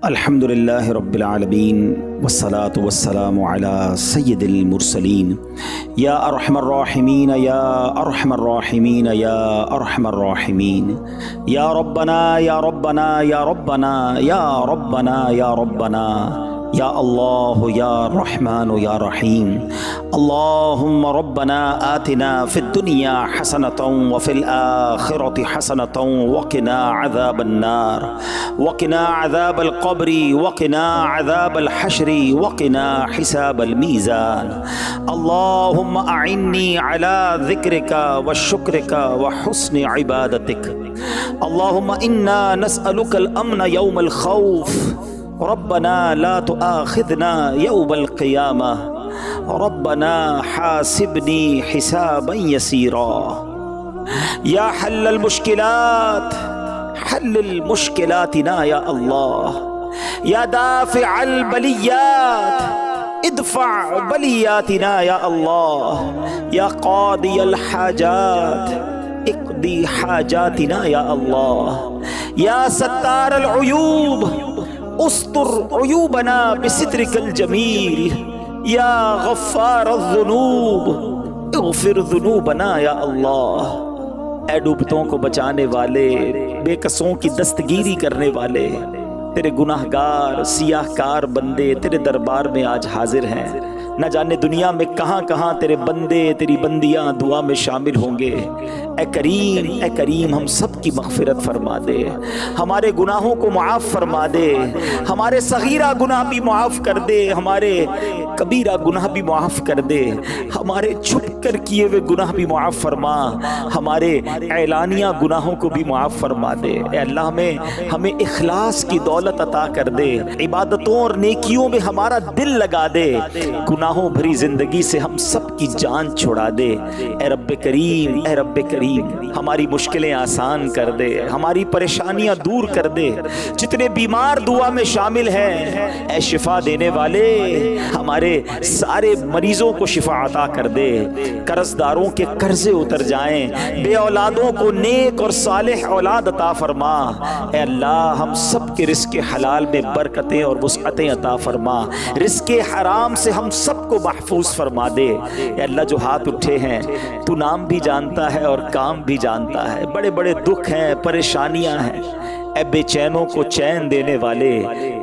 الحمد للہ رب العالمین والصلاة والسلام علی سید المرسلین یا ارحم الراحمین یا ارحم الراحمین یا ارحم الراحمین یا ربنا یا ربنا یا ربنا یا ربنا یا ربنا یا اللہ یا رحمن یا رحیم اللہم ربنا آتنا فی الدنیا حسنة وفی الآخرة حسنة وقنا عذاب النار وقنا عذاب القبر وقنا عذاب الحشر وقنا حساب الميزان اللهم أعني على ذكرك وشكرك وحسن عبادتك اللهم إنا نسألك الأمن يوم الخوف ربنا لا تؤاخذنا يوم القيامة ربنا حاسبني حسابا يسيرا يا حل المشكلات حل المشكلاتنا يا الله يا دافع البليات ادفع بلياتنا يا الله يا قاضي الحاجات اقضي حاجاتنا يا الله يا ستار العيوب استر عیوبنا بسترک الجمیل یا غفار الذنوب اغفر ذنوبنا یا اللہ۔ اے ڈوبتوں کو بچانے والے، بے کسوں کی دستگیری کرنے والے، تیرے گناہگار سیاہ کار بندے تیرے دربار میں آج حاضر ہیں۔ نہ جانے دنیا میں کہاں کہاں تیرے بندے تیری بندیاں دعا میں شامل ہوں گے۔ اے کریم ہم سب کی مغفرت فرما دے، ہمارے گناہوں کو معاف فرما دے، ہمارے صغیرہ گناہ بھی معاف کر دے، ہمارے کبیرہ گناہ بھی معاف کر دے، ہمارے چھپ کر کیے ہوئے گناہ بھی معاف فرما، ہمارے اعلانیہ گناہوں کو بھی معاف فرما دے۔ اے اللہ ہمیں اخلاص کی دولت عطا کر دے، عبادتوں اور نیکیوں میں ہمارا دل لگا دے، گناہوں بھری زندگی سے ہم سب کی جان چھڑا دے۔ اے رب کریم ہماری مشکلیں آسان کر دے، ہماری پریشانیاں دور کر دے۔ جتنے بیمار دعا میں شامل ہیں اے شفا دینے والے، ہمارے سارے مریضوں کو شفا عطا کر دے، قرض داروں کے قرضے اتر جائیں، بے اولادوں کو نیک اور صالح اولاد عطا فرما۔ اے اللہ ہم سب کے رزق حلال میں برکتیں اور وسعتیں عطا فرما، رزق حرام سے ہم سب کو محفوظ فرما دے۔ اے اللہ جو ہاتھ اٹھے ہیں تو نام بھی جانتا ہے اور کام بھی جانتا ہے، بڑے بڑے دکھ ہیں پریشانیاں ہیں، اے بے چینوں کو چین دینے والے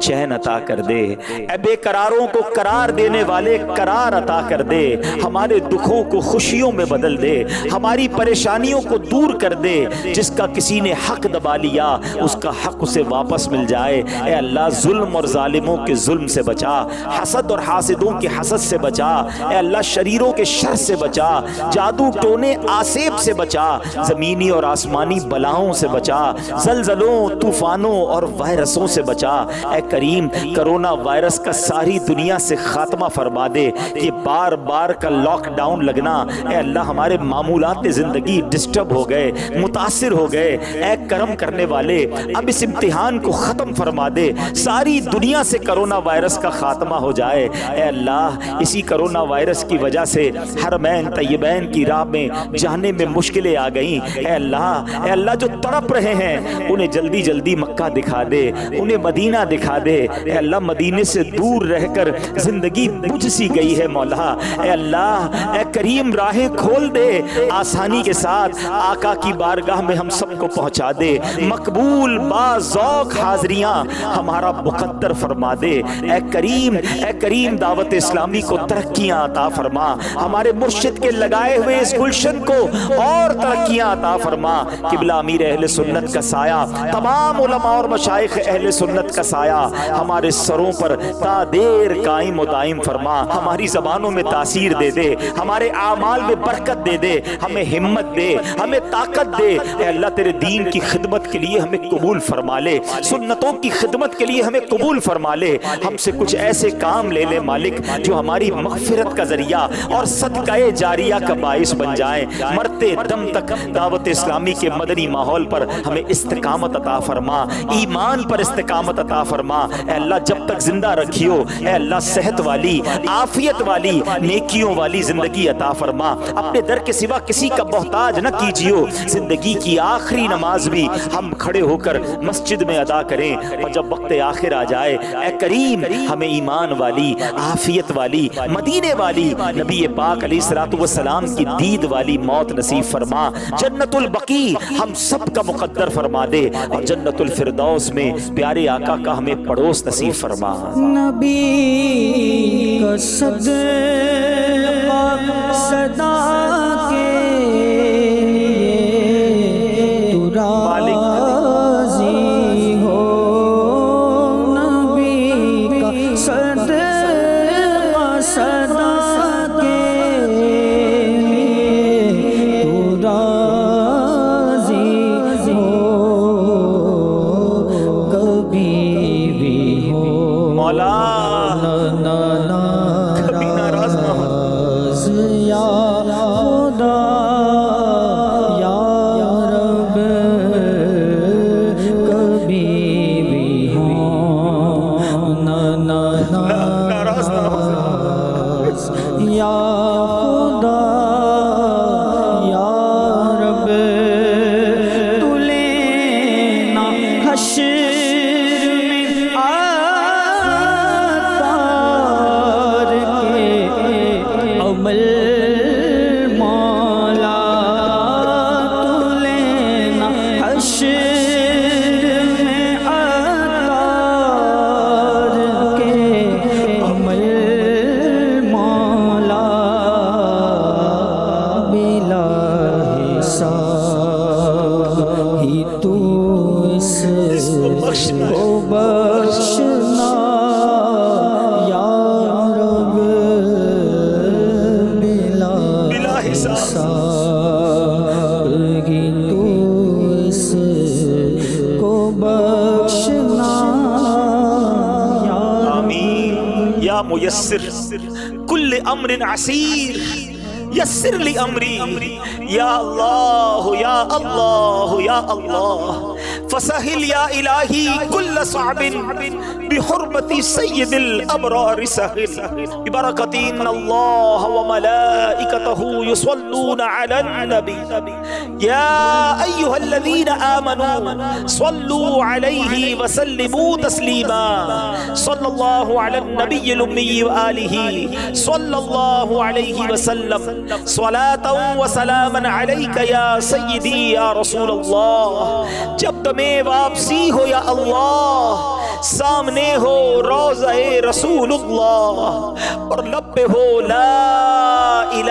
چین عطا کر دے، اے بے قراروں کو قرار دینے والے قرار عطا کر دے، ہمارے دکھوں کو خوشیوں میں بدل دے، ہماری پریشانیوں کو دور کر دے۔ جس کا کسی نے حق دبا لیا اس کا حق اسے واپس مل جائے۔ اے اللہ ظلم اور ظالموں کے ظلم سے بچا، حسد اور حاسدوں کے حسد سے بچا، اے اللہ شریروں کے شر سے بچا، جادو ٹونے آسیب سے بچا، زمینی اور آسمانی بلاؤں سے بچا، زلزلوں طوفانوں اور وائرسوں سے بچا۔ اے کریم کرونا وائرس کا ساری دنیا سے خاتمہ فرما دے۔ یہ بار بار کا لاک ڈاؤن لگنا اے اللہ ہمارے معمولات زندگی ڈسٹرب ہو گئے، متاثر ہو گئے۔ اے کرم کرنے والے اب اس امتحان کو ختم فرما دے، ساری دنیا سے کرونا وائرس کا خاتمہ ہو جائے۔ اے اللہ اسی کرونا وائرس کی وجہ سے حرمین طیبین کی راہ میں جانے میں مشکلیں آ گئیں۔ اے اللہ جو تڑپ رہے ہیں انہیں جلدی مکہ دکھا دے، انہیں مدینہ دکھا دے۔ اے اللہ مدینے سے دور رہ کر زندگی بجھ سی گئی ہے مولا۔ اے اللہ اے کریم راہیں کھول دے، آسانی کے ساتھ آقا کی بارگاہ میں ہم سب کو پہنچا دے، مقبول با ذوق حاضریاں ہمارا مقدر فرما دے۔ اے کریم دعوت اسلامی کو ترقیاں عطا فرما، ہمارے مرشد کے لگائے ہوئے اس گلشن کو اور ترقیاں عطا فرما۔ قبلہ امیر اہل سنت کا سایہ، تمام علماء اور مشائخ اہل سنت کا سایہ ہمارے سروں پر تا دیر قائم و دائم فرما، ہماری زبانوں میں تاثیر دے دے، ہمارے اعمال میں برکت دے دے، ہمیں ہمت دے، ہمیں طاقت دے۔ اے اللہ تیرے دین کی خدمت کے لیے ہمیں قبول فرما لے، سنتوں کی خدمت کے لیے ہمیں قبول فرما لے۔ ہم سے کچھ ایسے کام لے لے مالک جو ہماری مغفرت کا ذریعہ اور صدقہ جاریہ کا باعث بن جائیں۔ مرتے دم تک دعوت اسلامی کے مدنی ماحول پر ہمیں استقامت عطا فرما، ایمان پر استقامت عطا فرما، اے اللہ جب تک زندہ رکھیو اے اللہ صحت والی عافیت والی نیکیوں والی زندگی عطا فرما، اپنے در کے سوا کسی کا محتاج نہ کیجیو، زندگی کی آخری نماز بھی ہم کھڑے ہو کر مسجد میں ادا کریں، اور جب وقت آخر آ جائے اے کریم ہمیں ایمان والی عافیت والی مدینے والی نبی پاک علیہ الصلوۃ والسلام کی دید والی موت نصیب فرما، جنت البقیع ہم سب کا مقدر فرما دے، اور جنت الفردوس میں پیارے آقا کا ہمیں پڑوس نصیب فرما۔ نبی کا صدقہ صدا کے تو راضی ہو، نبی کا صدقہ صدا کے تو راضی ہو، کبھی بھی ہو مولا کبھی ناراض نہ ہو، یا خدا یا رب کبھی بھی ہو ناراض نہ ہو، یا خدا یا رب تو لینا حشر میں آتار کے عمل مولا، تو لینا حشر میں آتار کے عمل مولا، بلا حساب ہی تو اس کو بخشنا، یا رب بلا حساب ہی تو اس کو بخشنا، آمین یا میسر کل امر عسیر یسر لی امری، یا اللہ یا اللہ یا اللہ فسہل یا الہی کل صعب بحرمت سید الابرار سہل، ببرکت ان اللہ وملائکتہ یصلون علی النبی یا ایہا الذین آمنوا صلوا علیہ وسلموا تسلیما، صلی اللہ علی النبی الامی وآلہ صلی اللہ علیہ وسلم، صلاة و سلاما علیک یا سیدی یا رسول اللہ۔ جب تمہیں واپسی ہو یا اللہ، سامنے ہو روضہ رسول اللہ، اور لب پہ ہو لا الہ